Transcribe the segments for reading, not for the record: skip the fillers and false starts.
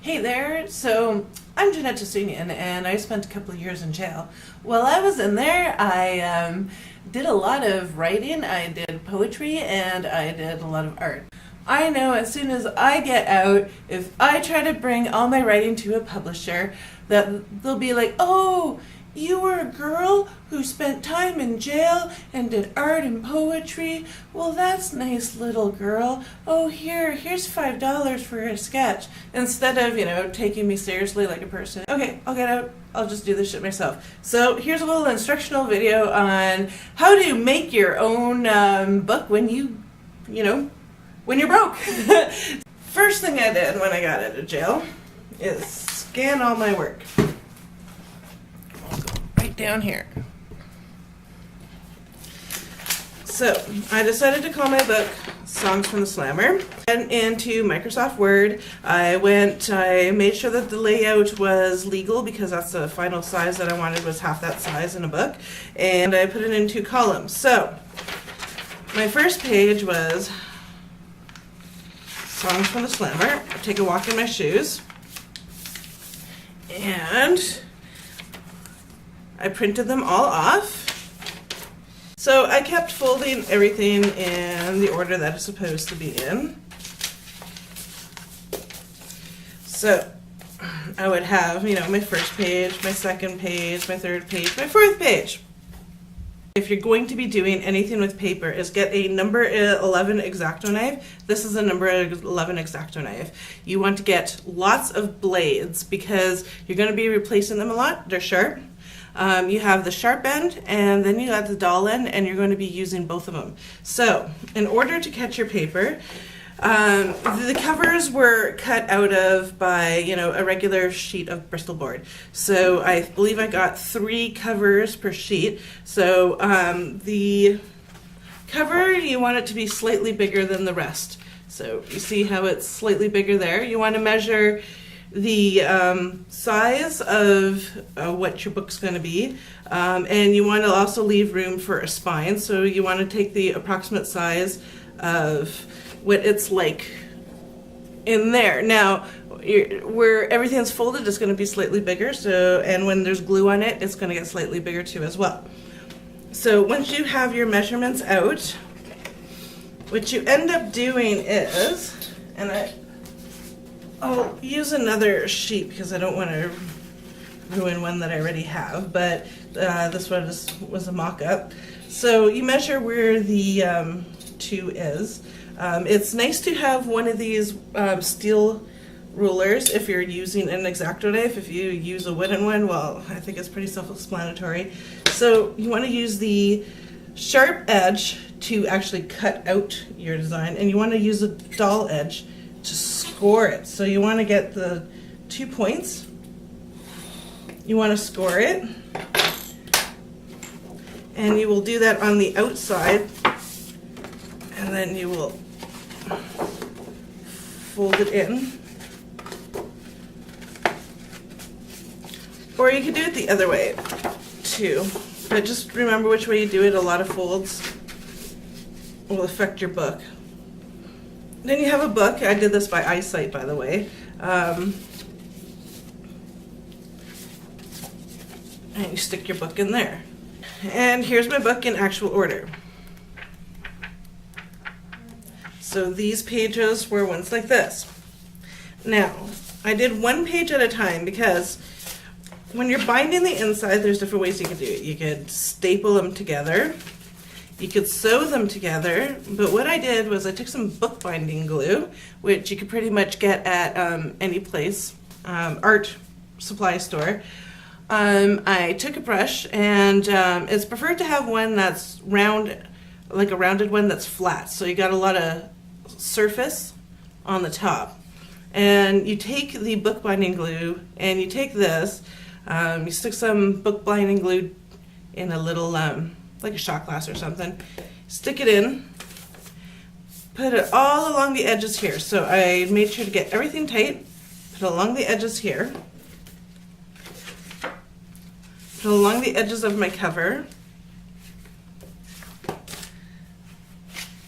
Hey there, so I'm Jeannette Tossounian and I spent a couple of years in jail. While I was in there, I did a lot of writing, I did poetry, and I did a lot of art. I know as soon as I get out, if I try to bring all my writing to a publisher, that they'll be like, oh, you were a girl who spent time in jail and did art and poetry? Well, that's nice, little girl. Oh, here's $5 for a sketch. Instead of, taking me seriously like a person. Okay, I'll get out. I'll just do this shit myself. So here's a little instructional video on how to make your own book when when you're broke. First thing I did when I got out of jail is scan all my work. Down here. So I decided to call my book Songs from the Slammer. And into Microsoft Word, I made sure that the layout was legal because that's the final size that I wanted, was half that size in a book. And I put it in 2 columns. So my first page was Songs from the Slammer. I take a walk in my shoes. And I printed them all off. So I kept folding everything in the order that it's supposed to be in. So I would have, my first page, my second page, my third page, my fourth page. If you're going to be doing anything with paper, is get a number 11 X-Acto knife. This is a number 11 X-Acto knife. You want to get lots of blades because you're going to be replacing them a lot. They're sharp. You have the sharp end and then you have the dull end, and you're going to be using both of them. So in order to cut your paper, the covers were cut out of by a regular sheet of Bristol board. So I believe I got 3 covers per sheet. So the cover, you want it to be slightly bigger than the rest. So you see how it's slightly bigger there. You want to measure the size of what your book's going to be, and you want to also leave room for a spine. So you want to take the approximate size of what it's like in there. Now, where everything's folded, it's going to be slightly bigger. So, and when there's glue on it, it's going to get slightly bigger too as well. So once you have your measurements out, what you end up doing is, I'll use another sheet because I don't want to ruin one that I already have, but this one was a mock-up. So you measure where the 2 is. It's nice to have one of these steel rulers if you're using an X-Acto knife. If you use a wooden one, well, I think it's pretty self-explanatory. So you want to use the sharp edge to actually cut out your design, and you want to use a dull edge to score it. So you want to get the 2 points. You want to score it, and you will do that on the outside, and then you will fold it in. Or you could do it the other way too, but just remember which way you do it. A lot of folds will affect your book. Then you have a book. I did this by eyesight, by the way. And you stick your book in there. And here's my book in actual order. So these pages were ones like this. Now, I did 1 page at a time because when you're binding the inside, there's different ways you can do it. You could staple them together. You could sew them together, but what I did was I took some bookbinding glue, which you could pretty much get at any place, art supply store. I took a brush, and it's preferred to have one that's round, like a rounded one that's flat, so you got a lot of surface on the top. And you take the bookbinding glue, and you take this, you stick some bookbinding glue in a little like a shot glass or something, stick it in, put it all along the edges here. So I made sure to get everything tight, put it along the edges here, put it along the edges of my cover,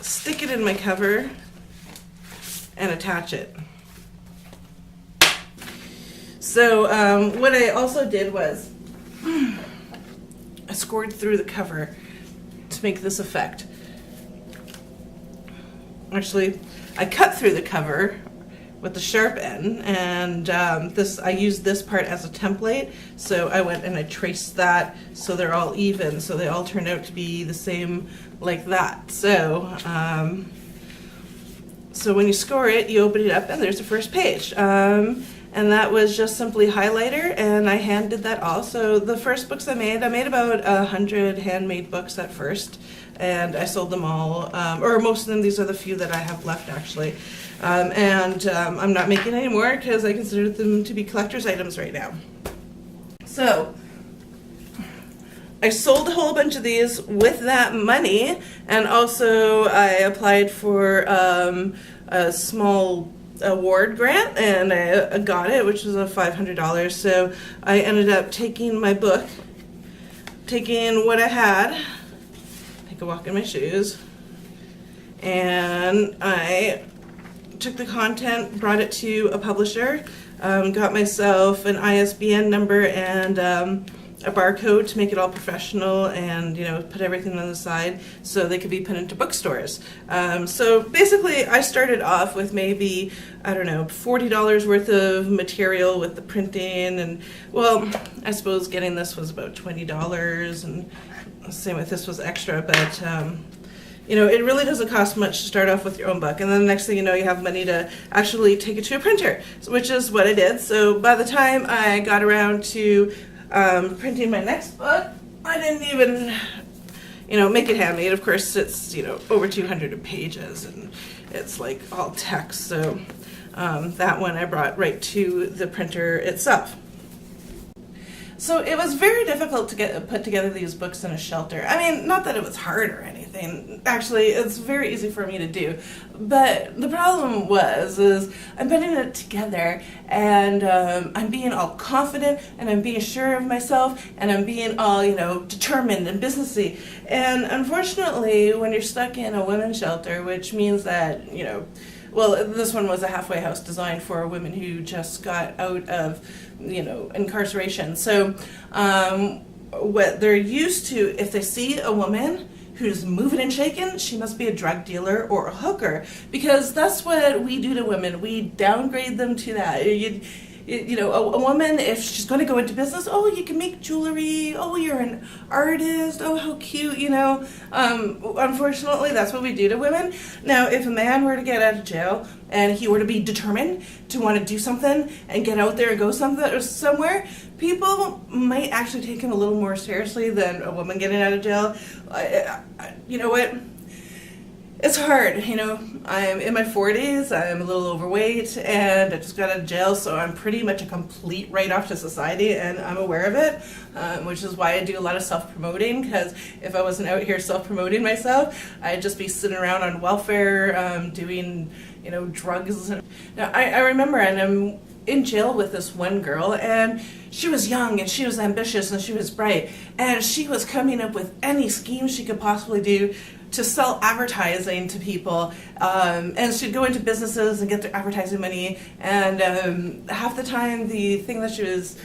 stick it in my cover, and attach it. So what I also did was I scored through the cover to make this effect. Actually, I cut through the cover with the sharp end, and I used this part as a template, so I went and I traced that so they're all even, so they all turned out to be the same like that. So when you score it, you open it up and there's the first page. And that was just simply highlighter, and I hand did that all. So the first books I made about 100 handmade books at first, and I sold them all, or most of them. These are the few that I have left, actually. I'm not making any more because I consider them to be collector's items right now. So I sold a whole bunch of these with that money, and also I applied for a small award grant, and I got it, which was $500. So I ended up taking my book, taking what I had, take a walk in my shoes, and I took the content, brought it to a publisher, got myself an ISBN number and a barcode to make it all professional, and put everything on the side so they could be put into bookstores. So basically I started off with maybe, I don't know, $40 worth of material with the printing, and well, I suppose getting this was about $20, and same with this was extra, but it really doesn't cost much to start off with your own book, and then the next thing you know, you have money to actually take it to a printer, which is what I did. So by the time I got around to printing my next book, I didn't even, make it handmade. Of course, it's, over 200 pages, and it's like all text. So that one I brought right to the printer itself. So it was very difficult to put together these books in a shelter. I mean, not that it was hard or anything. Actually, it's very easy for me to do. But the problem is I'm putting it together, and I'm being all confident, and I'm being sure of myself, and I'm being all, determined and businessy. And unfortunately, when you're stuck in a women's shelter, which means that, well, this one was a halfway house designed for women who just got out of, incarceration. So what they're used to, if they see a woman who's moving and shaking, she must be a drug dealer or a hooker, because that's what we do to women. We downgrade them to that. A woman, if she's going to go into business, oh, you can make jewelry, oh, you're an artist, oh, how cute, Unfortunately, that's what we do to women. Now, if a man were to get out of jail and he were to be determined to want to do something and get out there and go somewhere, people might actually take him a little more seriously than a woman getting out of jail. You know what? It's hard, I'm in my 40s, I'm a little overweight, and I just got out of jail, so I'm pretty much a complete write-off to society, and I'm aware of it, which is why I do a lot of self-promoting, because if I wasn't out here self-promoting myself, I'd just be sitting around on welfare, doing, drugs. Now, I remember, and I'm in jail with this one girl, and she was young, and she was ambitious, and she was bright, and she was coming up with any scheme she could possibly do to sell advertising to people, and she'd go into businesses and get their advertising money, and half the time the thing that she was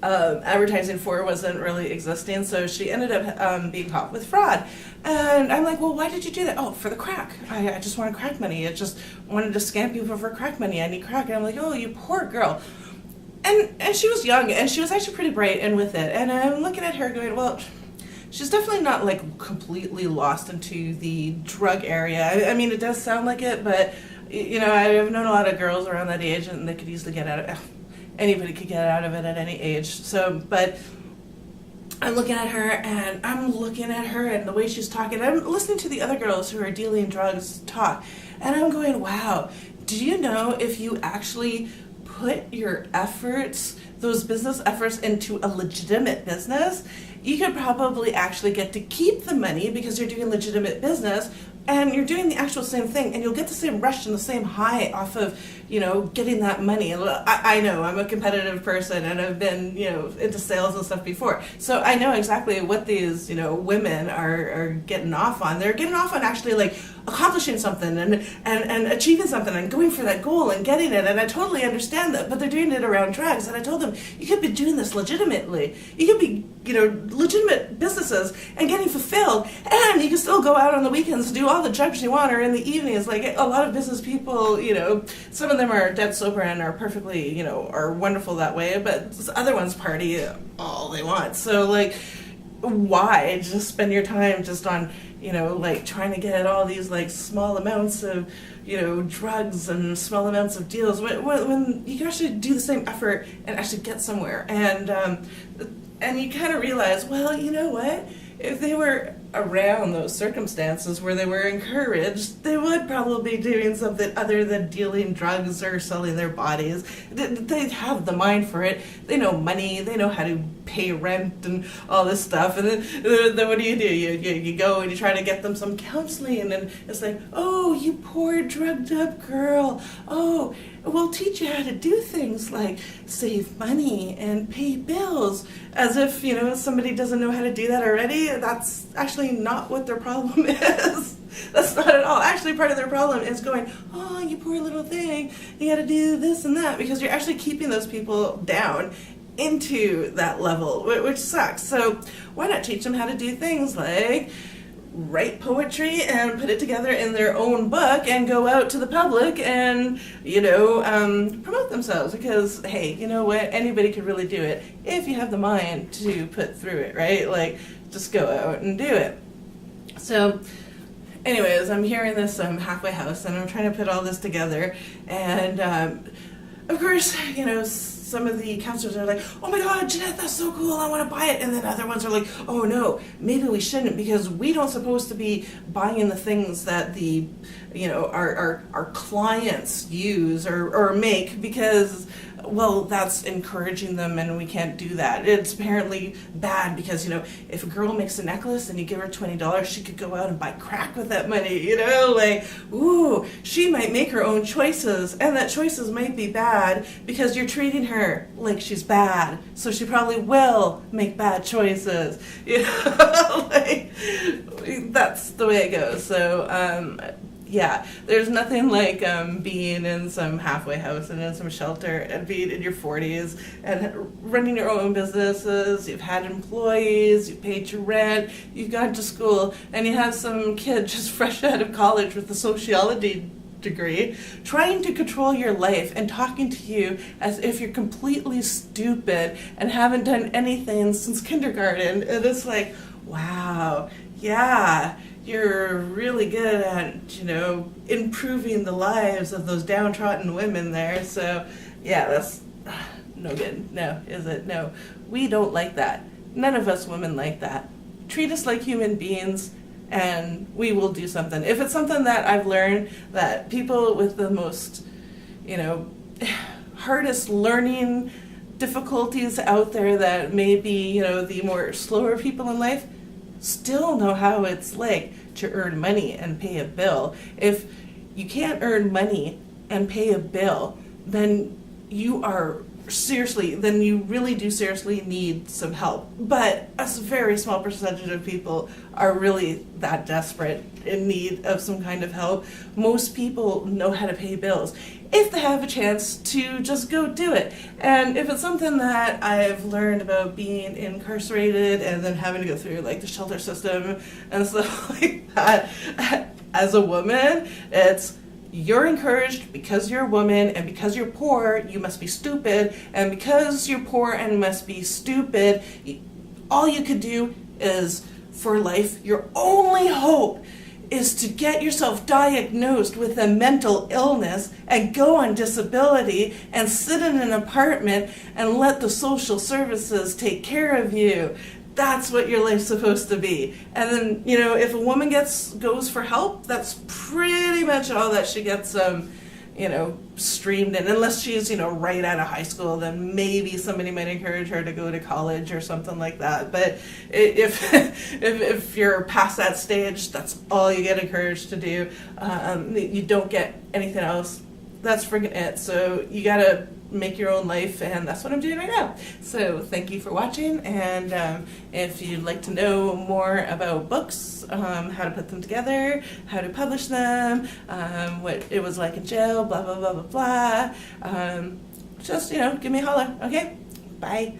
advertising for wasn't really existing, so she ended up being caught with fraud. And I'm like, well, why did you do that? Oh, for the crack. I just wanted crack money. I just wanted to scam people for crack money. I need crack. And I'm like, oh, you poor girl. And she was young, and she was actually pretty bright and with it, and I'm looking at her going, well, she's definitely not like completely lost into the drug area. I mean, it does sound like it, but I've known a lot of girls around that age, and they could easily get out of it. Anybody could get out of it at any age. So, but I'm looking at her, and I'm looking at her and the way she's talking. I'm listening to the other girls who are dealing drugs talk, and I'm going, wow, do you know if you actually put your efforts, those business efforts, into a legitimate business, you could probably actually get to keep the money because you're doing legitimate business, and you're doing the actual same thing, and you'll get the same rush and the same high off of, getting that money. I know I'm a competitive person, and I've been, into sales and stuff before. So I know exactly what these, women are getting off on. They're getting off on actually like accomplishing something and achieving something and going for that goal and getting it. And I totally understand that, but they're doing it around drugs. And I told them, you could be doing this legitimately. You could be, legitimate businesses and getting fulfilled, and you can still go out on the weekends and do all the drugs you want, or in the evenings. Like a lot of business people, some of them are dead sober and are perfectly, are wonderful that way, but other ones party all they want. So like, why just spend your time just on, trying to get all these like small amounts of, drugs and small amounts of deals when you can actually do the same effort and actually get somewhere. And you kind of realize, well, you know what? If they were around those circumstances where they were encouraged, they would probably be doing something other than dealing drugs or selling their bodies. They'd have the mind for it. They know money. They know how to pay rent and all this stuff. And then what do? You go and you try to get them some counseling, and it's like, oh, you poor drugged up girl. Oh, we'll teach you how to do things like save money and pay bills. As if, somebody doesn't know how to do that already. That's actually not what their problem is. That's not at all. Actually, part of their problem is going, oh, you poor little thing, you got to do this and that, because you're actually keeping those people down into that level, which sucks. So why not teach them how to do things like write poetry and put it together in their own book and go out to the public and, promote themselves? Because, hey, you know what? Anybody could really do it if you have the mind to put through it, right? Like, just go out and do it. So, anyways, I'm here in this halfway house, and I'm trying to put all this together. And, of course, some of the counselors are like, oh my God, Jeannette, that's so cool, I want to buy it. And then other ones are like, oh no, maybe we shouldn't, because we don't supposed to be buying the things that the, our clients use or make, because, well, that's encouraging them, and we can't do that. It's apparently bad because, if a girl makes a necklace and you give her $20, she could go out and buy crack with that money, like, ooh, she might make her own choices, and that choices might be bad because you're treating her like she's bad, so she probably will make bad choices, like, that's the way it goes. So, yeah, there's nothing like being in some halfway house and in some shelter and being in your 40s and running your own businesses. You've had employees, you've paid your rent, you've gone to school, and you have some kid just fresh out of college with a sociology degree trying to control your life and talking to you as if you're completely stupid and haven't done anything since kindergarten. And it's like, wow, yeah, you're really good at, improving the lives of those downtrodden women there. So, yeah, that's no good. No, is it? No. We don't like that. None of us women like that. Treat us like human beings, and we will do something. If it's something that I've learned that people with the most, hardest learning difficulties out there, that may be, the more slower people in life, still know how it's like to earn money and pay a bill. If you can't earn money and pay a bill, then you really do seriously need some help. But a very small percentage of people are really that desperate in need of some kind of help. Most people know how to pay bills if they have a chance to just go do it. And if it's something that I've learned about being incarcerated and then having to go through like the shelter system and stuff like that, as a woman, it's you're encouraged because you're a woman, and because you're poor, you must be stupid, and because you're poor and must be stupid, all you could do is, for life, your only hope is to get yourself diagnosed with a mental illness and go on disability and sit in an apartment and let the social services take care of you. That's what your life's supposed to be. And then, if a woman goes for help, that's pretty much all that she gets, streamed in. Unless she's, right out of high school, then maybe somebody might encourage her to go to college or something like that. But if you're past that stage, that's all you get encouraged to do. You don't get anything else. that's friggin' it. So you gotta make your own life, and that's what I'm doing right now. So thank you for watching, and if you'd like to know more about books, how to put them together, how to publish them, what it was like in jail, blah blah blah blah blah, just give me a holler. Okay, bye.